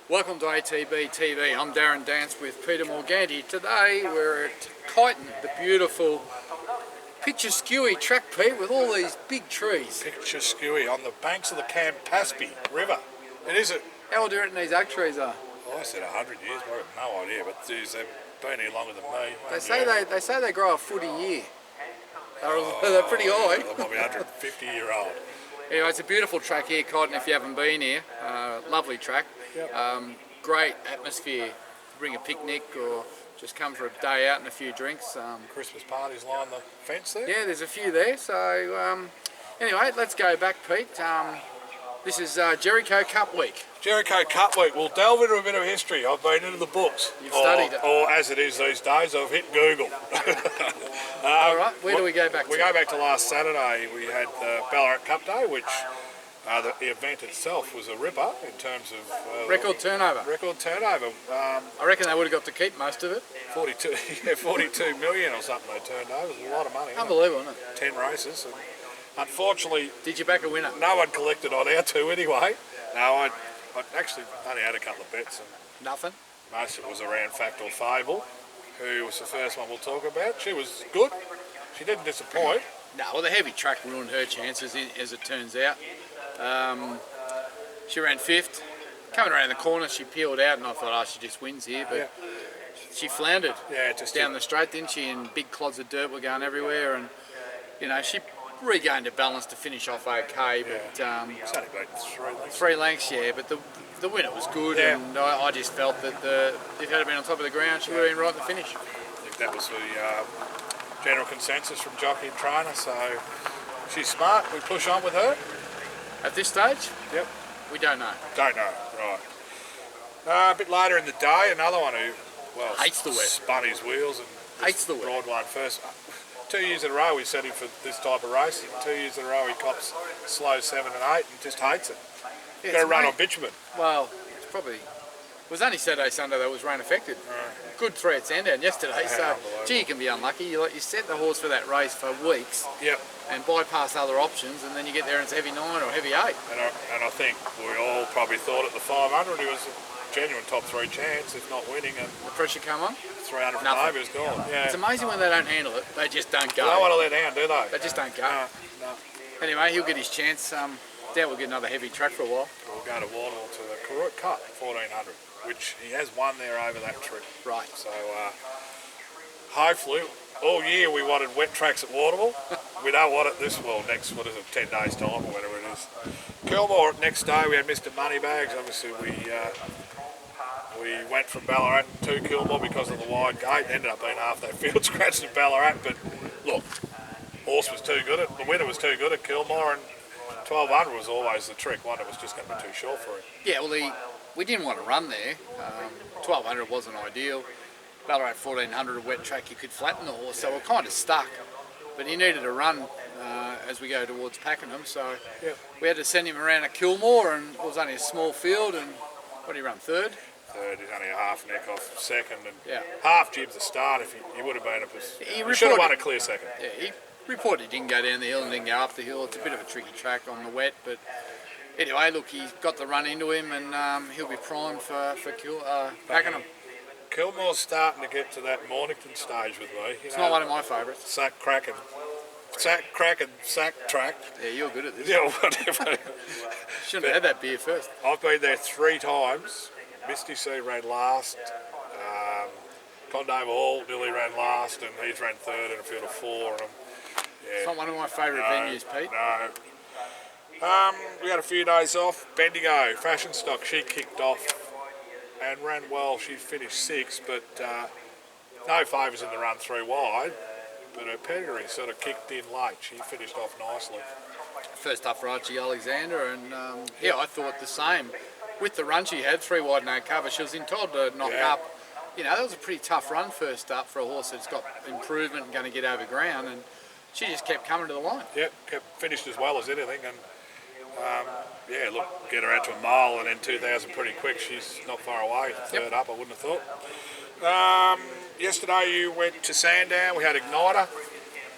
Welcome to ATB-TV. I'm Darren Dance with Peter Morganti. Today we're at Kyneton, the beautiful picturesque track, Pete, with all these big trees. Picturesque on the banks of the Campaspe River. It is a... How old do you reckon these oak trees are? Oh, I said 100 years, but I have no idea, but geez, they've been here longer than me. They say they grow a foot a year. They're pretty high. They might be 150-year-old. Anyway, it's a beautiful track here, Kyneton, if you haven't been here. Lovely track. Yep. Great atmosphere. Bring a picnic or just come for a day out and a few drinks. Christmas parties line the fence there? Yeah, there's a few there. So anyway, let's go back, Pete. This is Jericho Cup Week. Jericho Cup Week. We'll delve into a bit of history. I've been into the books. You've studied it. Or as it is these days, I've hit Google. All right, where do we go back to? We go back to last Saturday. We had the Ballarat Cup Day, which the event itself was a ripper in terms of... record turnover. Record turnover. I reckon they would have got to keep most of it. 42 million or something they turned over. It was a lot of money. Unbelievable, isn't it? 10 races. And unfortunately... Did you back a winner? No one collected on our two anyway. No, I actually only had a couple of bets. And nothing? most of it was around Fact or Fable, who was the first one we'll talk about. She was good. She didn't disappoint. No, well, the heavy track ruined her chances, as it turns out. She ran fifth. Coming around the corner, she peeled out, and I thought, oh, she just wins here. But she floundered down the straight, didn't she? And big clods of dirt were going everywhere. And, you know, she regained her balance to finish off okay. But it's only about 3 lengths, yeah. But the winner was good, and I just felt that if it had been on top of the ground, she would have been right at the finish. I think that was the general consensus from jockey and trainer. So she's smart. We push on with her. At this stage? Yep. We don't know. Don't know, right. A bit later in the day, another one who, well, hates the wet. Spun his wheels and hates the wet. Rode one first. 2 years in a row we set him for this type of race. 2 years in a row he cops slow 7 and 8 and just hates it. Yeah, got to run on bitumen. Well, it's probably... It was only Saturday, Sunday that was rain affected. Right. Good 3 at Sandown yesterday, so gee, you can be unlucky. You set the horse for that race for weeks. Yep. And bypass other options, and then you get there and it's heavy 9 or heavy 8. And I think we all probably thought at the 500 he was a genuine top 3 chance, if not winning. And the pressure come on. 300 from over, he was gone. Yeah. It's amazing when they don't handle it. They just don't go. They don't want to let down, do they? They just don't go. No. Anyway, he'll get his chance. Doubt we'll get another heavy track for a while. We'll go to Waterville to the Karut Cup 1400, which he has won there over that trip. Right. So hopefully. All year we wanted wet tracks at Waterville. We don't want it this next, 10 days time or whatever it is. Kilmore, next day we had Mr. Moneybags. Obviously we went from Ballarat to Kilmore because of the wide gate. Ended up being half that field scratched in Ballarat, but look, horse was too good. The winner was too good at Kilmore, and 1200 was always the trick. One, it was just going to be too short for him. Yeah, well, we didn't want to run there. 1200 wasn't ideal. Ballarat 1400, a wet track, you could flatten the horse, so we're kind of stuck. But he needed a run as we go towards Pakenham, so we had to send him around at Kilmore, and it was only a small field. And what did he run, third? Third, he's only a half neck off second, and half jibs the start. If he would have been he should have won a clear second. Yeah, he reported he didn't go down the hill and didn't go up the hill. It's a bit of a tricky track on the wet, but anyway, look, he's got the run into him, and he'll be primed for Pakenham. Kilmore's starting to get to that Mornington stage with me. It's not one of my favourites. Sack crack and sack track. Yeah, you're good at this. Yeah, whatever. Shouldn't have had that beer first. I've been there 3 times. Misty C ran last. Condover Hall nearly ran last, and he's ran third in a field of 4. And it's not one of my favourite venues, Pete. No. We had a few days off. Bendigo, Fashion Stock, she kicked off and ran well. She finished 6th, but no favours in the run 3 wide. But her pedigree sort of kicked in late. She finished off nicely. First up for Archie Alexander, and I thought the same. With the run she had, 3 wide, no cover, she was entitled to knock up. You know, that was a pretty tough run first up for a horse that's got improvement and going to get over ground, and she just kept coming to the line. Yep, finished as well as anything, and look, get her out to a mile and then 2,000 pretty quick. She's not far away. Third up, I wouldn't have thought. Yesterday you went to Sandown. We had Igniter.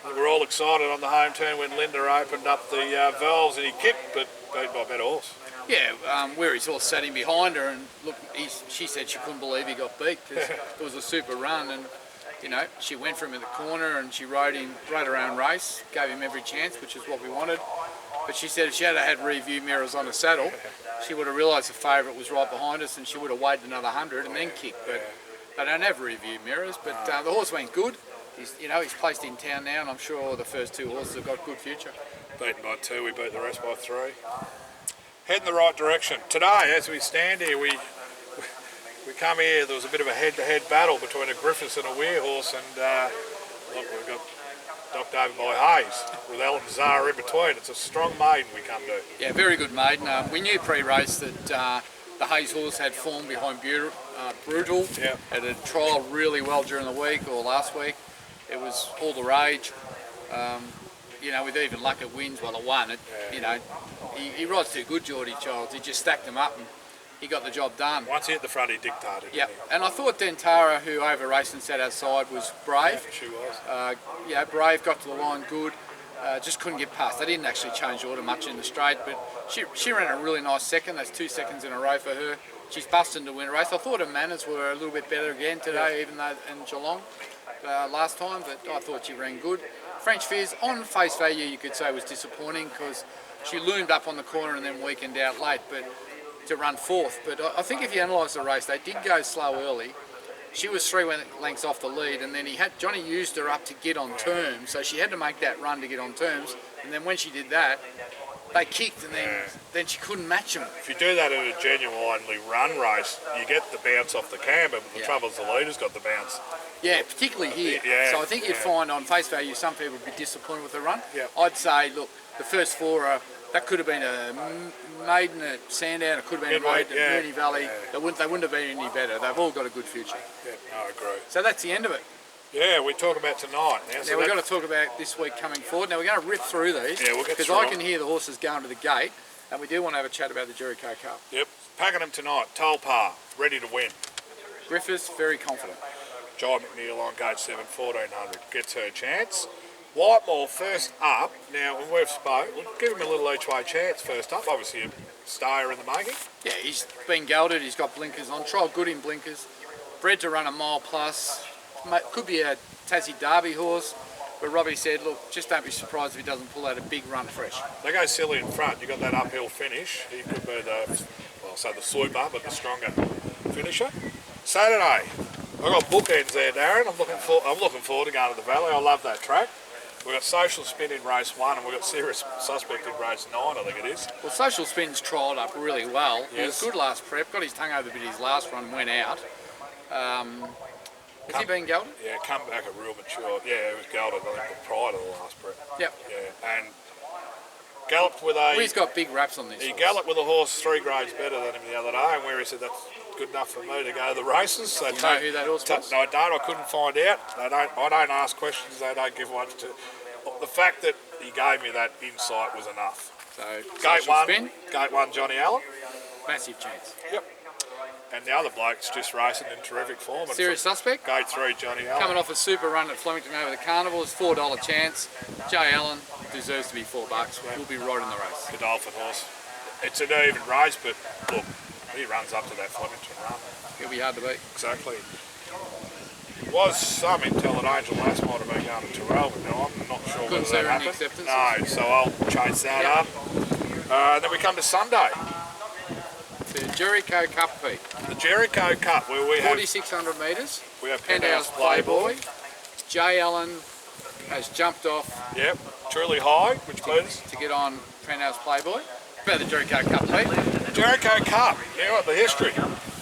We were all excited on the home turn when Linda opened up the valves and he kicked, but beat by a better horse. Yeah, where his horse sat him behind her, and look, she said she couldn't believe he got beat because it was a super run, and you know, she went for him in the corner and she rode her own race, gave him every chance, which is what we wanted. But she said if she had had review mirrors on the saddle, she would have realised the favourite was right behind us, and she would have waited another 100 and then kicked. But they don't have review mirrors. But the horse went good. He's placed in town now, and I'm sure the first two horses have got good future. Beaten by 2, we beat the rest by 3. Heading the right direction. Today, as we stand here, we come here, there was a bit of a head-to-head battle between a Griffiths and a Weir horse, and look, we've got knocked over by Hayes with Ellen Zara in between. It's a strong maiden we come to. Yeah, very good maiden. We knew pre-race that the Hayes horse had form behind Brutal. Yep. It had trialled really well during the week or last week. It was all the rage. You know, with even luck it wins, well it won. You know, he rides too good, Geordie Childs. He just stacked them up and he got the job done. Once he hit the front, he dictated. Yep, and I thought Dentara, who over raced and sat outside, was brave. Yeah, she was. Yeah, brave, got to the line good. Just couldn't get past. They didn't actually change order much in the straight, but she ran a really nice second. That's 2 seconds in a row for her. She's busting to win a race. I thought her manners were a little bit better again today, even though in Geelong last time, but I thought she ran good. French Fizz, on face value, you could say was disappointing because she loomed up on the corner and then weakened out late, but to run fourth. But I think if you analyse the race, they did go slow early. She was 3 lengths off the lead, and then Johnny used her up to get on terms, so she had to make that run to get on terms. And then when she did that, they kicked, and then she couldn't match them. If you do that in a genuinely run race, you get the bounce off the camber, but the trouble is the leader's got the bounce. Yeah, particularly here. Yeah, so I think you'd find on face value some people would be disappointed with the run. Yeah. I'd say, look, the first 4 that could have been a maiden at Sandown, it could have been a maiden at Moonee Valley. Yeah. They wouldn't have been any better. They've all got a good future. Yeah, no, I agree. So that's the end of it. Yeah, we talk about tonight now. Now we've got to talk about this week coming forward. Now we're going to rip through these we'll get because through I can hear the horses going to the gate, and we do want to have a chat about the Jericho Cup. Yep, packing them tonight. Tolpa, ready to win. Griffiths, very confident. Jai McNeil on gate 7, 1400, gets her chance. Whitemore first up. Now, when we've spoke, we'll give him a little each way chance first up. Obviously a stayer in the making. Yeah, he's been gelded, he's got blinkers on. Trial good in blinkers. Bred to run a mile plus. Could be a Tassie Derby horse. But Robbie said, look, just don't be surprised if he doesn't pull out a big run fresh. They go silly in front. You've got that uphill finish. He could be the swooper, but the stronger finisher. Saturday, I've got bookends there, Darren. I'm looking forward to going to the Valley. I love that track. We've got Social Spin in race 1 and we've got Serious Suspect in race 9, I think it is. Well, Social Spin's trialled up really well. Yes. He was good last prep, got his tongue over a bit his last run, went out. Has he been gelded? Yeah, come back a real mature. Yeah, he was gelded, I think, prior to the last prep. Yep. Yeah, and galloped with a... Well, he's got big raps on this He horse. galloped with a horse 3 grades better than him the other day, and where he said that's good enough for me to go to the races. So Do you know who that horse was? No, I don't. I couldn't find out. I don't ask questions. They don't give one to. The fact that he gave me that insight was enough. So, Gate 1, Johnny Allen. massive chance. Yep. And the other bloke's just racing in terrific form. Serious Suspect. Gate 3, Johnny Allen. Coming off a super run at Flemington over the Carnival, it's $4 chance. Jay Allen deserves to be $4. We'll be right in the race. Godolphin horse. It's an even race, but look, he runs up to that Flemington run. He'll be hard to beat. Exactly. There was some intel that Angel Lass might have been going to Terrell, but no, I'm not sure Couldn't whether see that her in the happened. acceptance. No, so I'll chase that up. Then we come to Sunday, The Jericho Cup Pete. the Jericho Cup, where we have 4,600 metres. Penthouse Playboy. Jay Allen has jumped off Yep, truly high, which means to get on Penthouse Playboy. About the Jericho Cup Pete. Jericho Cup. You know what, the history.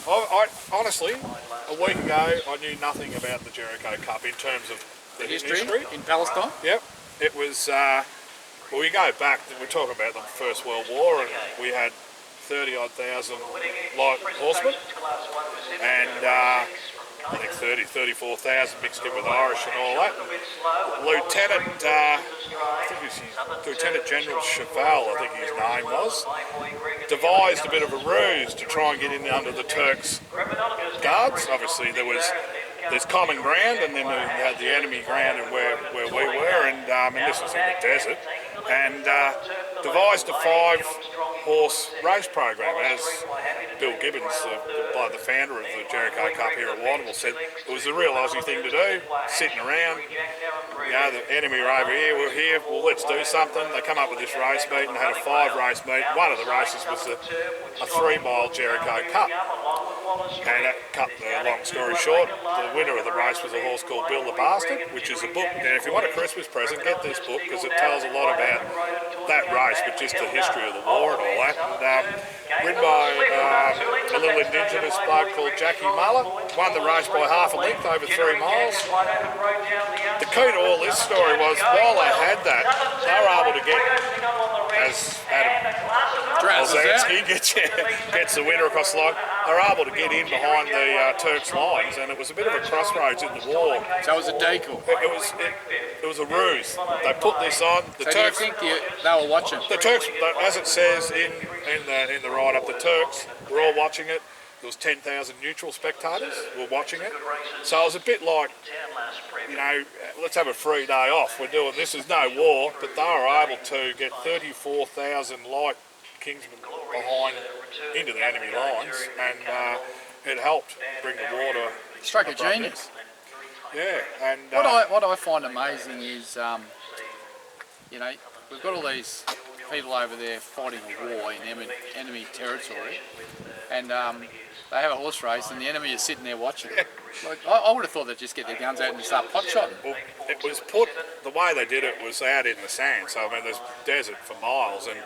I honestly, a week ago, I knew nothing about the Jericho Cup in terms of the history. in Palestine. Yep, it was, well, we go back, we're talking about the First World War, and we had 30-odd thousand light horsemen, and I think 34,000 mixed in with Irish and all that. And Lieutenant General Cheval, I think his name was, devised a bit of a ruse to try and get in under the Turks' guards. Obviously there's common ground, and then we had the enemy ground and where we were, and this was in the desert, and devised a 5 horse race program. As Bill Gibbons, the founder of the Jericho Cup here at Warrnambool, said it was a real Aussie thing to do, sitting around, the enemy are over here, we're here, well, let's do something. They come up with this race meet and had a 5-race meet. One of the races was a 3-mile Jericho Cup. And that cut the long story short, the winner of the race was a horse called Bill the Bastard, which is a book. Now, if you want a Christmas present, get this book because it tells a lot about that race, but just the history of the war and all that. And, written by a little Indigenous bloke called Jackie Muller, won the race by half a length over 3 miles. The key to all this story was while they had that, they were able to get, as Adam Olszanski gets the winner across the line, they were able to get in behind the Turks' lines, and it was a bit of a crossroads in the war. So it was a decoy. It was a ruse. They put this on. The Turks. Do you think they were watching? The Turks, as it says in the write-up, the Turks were all watching it. There was 10,000 neutral spectators who were watching it. So it was a bit like, let's have a free day off. We're doing this. Is no war, but they were able to get 34,000 light Kingsmen behind into the enemy lines, and it helped bring the war to stroke of genius. Yeah, and what I find amazing is, we've got all these people over there fighting a war in enemy territory, and they have a horse race, and the enemy is sitting there watching. Like, I would have thought they'd just get their guns out and start pot shotting. Well, it was put, the way they did it was out in the sand, so I mean there's desert for miles, and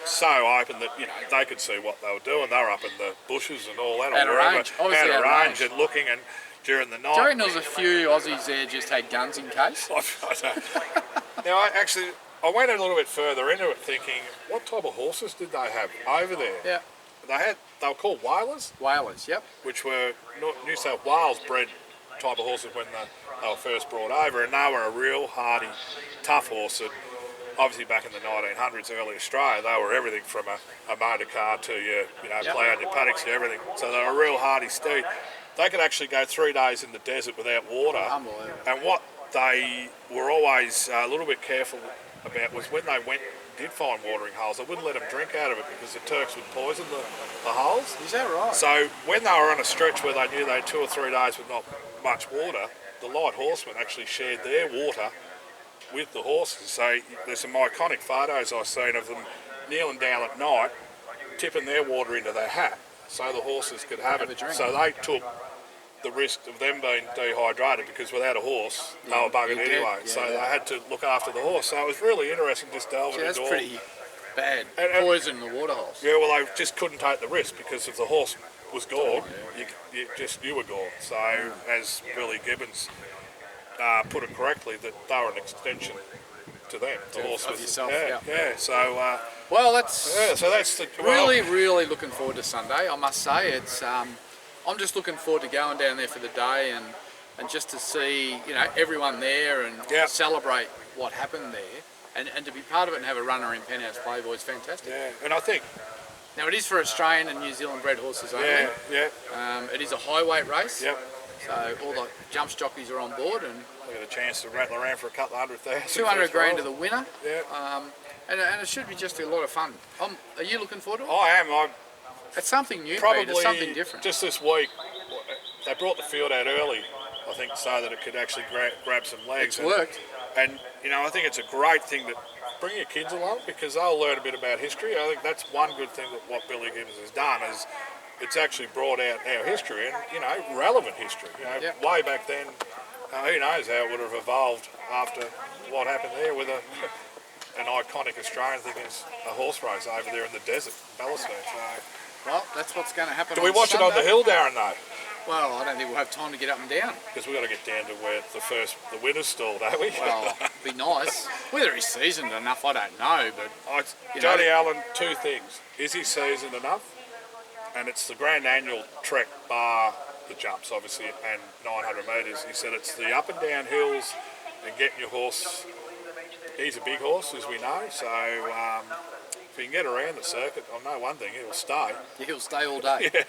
so open that they could see what they were doing. They were up in the bushes and all that. Out of range, obviously out of range and looking, and during the night. Do you reckon there was a few Aussies there just had guns in case? I don't. Now, I went a little bit further into it, thinking, what type of horses did they have over there? Yeah. They were called whalers. Whalers, yep. Which were New South Wales bred type of horses when they were first brought over, and they were a real hardy, tough horse that, obviously back in the 1900s, early Australia, they were everything from a motor car to your, ploughing your paddocks to everything. So they were a real hardy steed. They could actually go 3 days in the desert without water. Unbelievable. And what they were always a little bit careful about was when they did find watering holes, they wouldn't let them drink out of it because the Turks would poison the holes. Is that right? So when they were on a stretch where they knew they had 2 or 3 days with not much water, the light horsemen actually shared their water with the horses. So there's some iconic photos I've seen of them kneeling down at night, tipping their water into their hat so the horses could have it. So they took the risk of them being dehydrated because without a horse, they were buggered anyway. So they had to look after the horse. So it was really interesting just delving into all. That's pretty bad. Poison in the water holes. Yeah, well, they just couldn't take the risk because if the horse was gone, you were gone. So as Billy Gibbons put it correctly, that they were an extension to them. The horse was yourself. Yeah. So well, that's the really looking forward to Sunday. I must say, it's I'm just looking forward to going down there for the day and just to see everyone there and celebrate what happened there, and to be part of it and have a runner in Penthouse Playboy is fantastic. Yeah, and I think now it is for Australian and New Zealand bred horses only. It is a high weight race. Yep. So all the jumps jockeys are on board, and we get a chance to rattle around for a couple of $100,000. 200 grand to the winner. Yeah. And it should be just a lot of fun. Are you looking forward to it? I am. It's something new, probably Pete. It's something different. Just this week, they brought the field out early, I think, so that it could actually grab some legs. It's worked. And I think it's a great thing that bring your kids along because they'll learn a bit about history. I think that's one good thing that what Billy Gibbons has done is it's actually brought out our history and relevant history. Way back then, who knows how it would have evolved after what happened there with an iconic Australian thing is a horse race over there in the desert, Palestine. Well, that's what's going to happen. Do we watch Sunday. it on the hill, Darren, though? Well, I don't think we'll have time to get up and down. Because we've got to get down to where the winner's stalled, don't we? Well, it'd be nice. Whether he's seasoned enough, I don't know. But Johnny Allen, 2 things. Is he seasoned enough? And it's the Grand Annual trek bar the jumps, obviously, and 900 metres. He said it's the up and down hills and getting your horse. He's a big horse, as we know, so if he can get around the circuit, I know one thing, he'll stay. He'll stay all day. Yeah.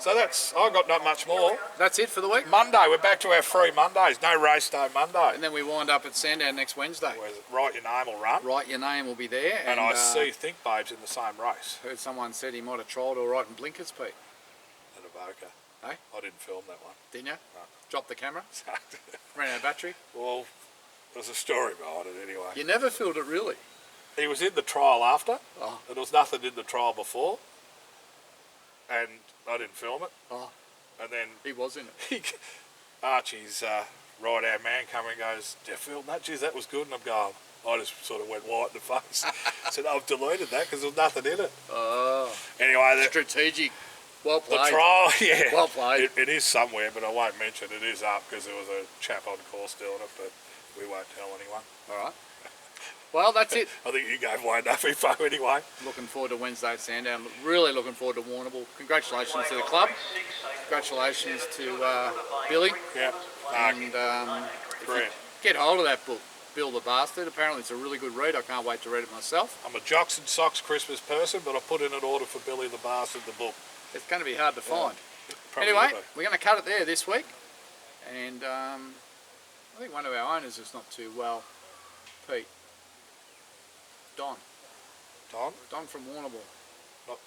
So that's, I've got not much more. That's it for the week. Monday, we're back to our free Mondays. No race day Monday. And then we wind up at Sandown next Wednesday. Where's Write Your Name will run. Write Your Name will be there. And I think Babes in the same race. Heard someone said he might have tried all right in blinkers, Pete. And Avoca. Hey? I didn't film that one. Didn't you? No. Dropped the camera? Ran out of battery? Well, there's a story behind it anyway. You never filled it really? He was in the trial after. Oh. And there was nothing in the trial before. And I didn't film it. Oh. And then He was in it. Archie's right-hand man come and goes, "Did you film that? Geez, that was good." And I'm going, I just sort of went white in the face. I said, "I've deleted that because there was nothing in it." Oh. Anyway, Strategic. Well the played. trial, yeah. Well played. It is somewhere, but I won't mention it. It is up because there was a chap on course doing it, but we won't tell anyone. All right. Well, that's it. I think you gave away enough info anyway. Looking forward to Wednesday at Sandown. Really looking forward to Warrnambool. Congratulations to the club. Congratulations to Billy. Yeah. And if you Brilliant. get hold of that book, Bill the Bastard. Apparently it's a really good read. I can't wait to read it myself. I'm a Jocks and Socks Christmas person, but I put in an order for Billy the Bastard, the book. It's going to be hard to find. Probably Anyway, will be. we're going to cut it there this week. And I think one of our owners is not too well. Pete. Don. Don from Warrnambool.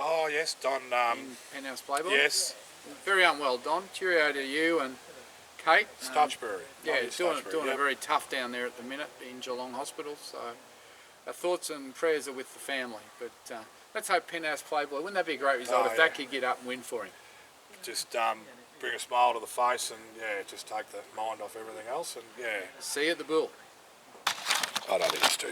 Oh, yes, Don. In Penthouse Playboy. Yes. Very unwell, Don. Cheerio to you and Kate. Stutchbury. Yeah, Lovely doing Stutchbury, it yep. very tough down there at the minute in Geelong Hospital. So our thoughts and prayers are with the family. But let's hope Penthouse Playboy. Wouldn't that be a great result if that could get up and win for him? Just bring a smile to the face and, yeah, just take the mind off everything else. And, yeah. See you at the Bull. I don't think it's too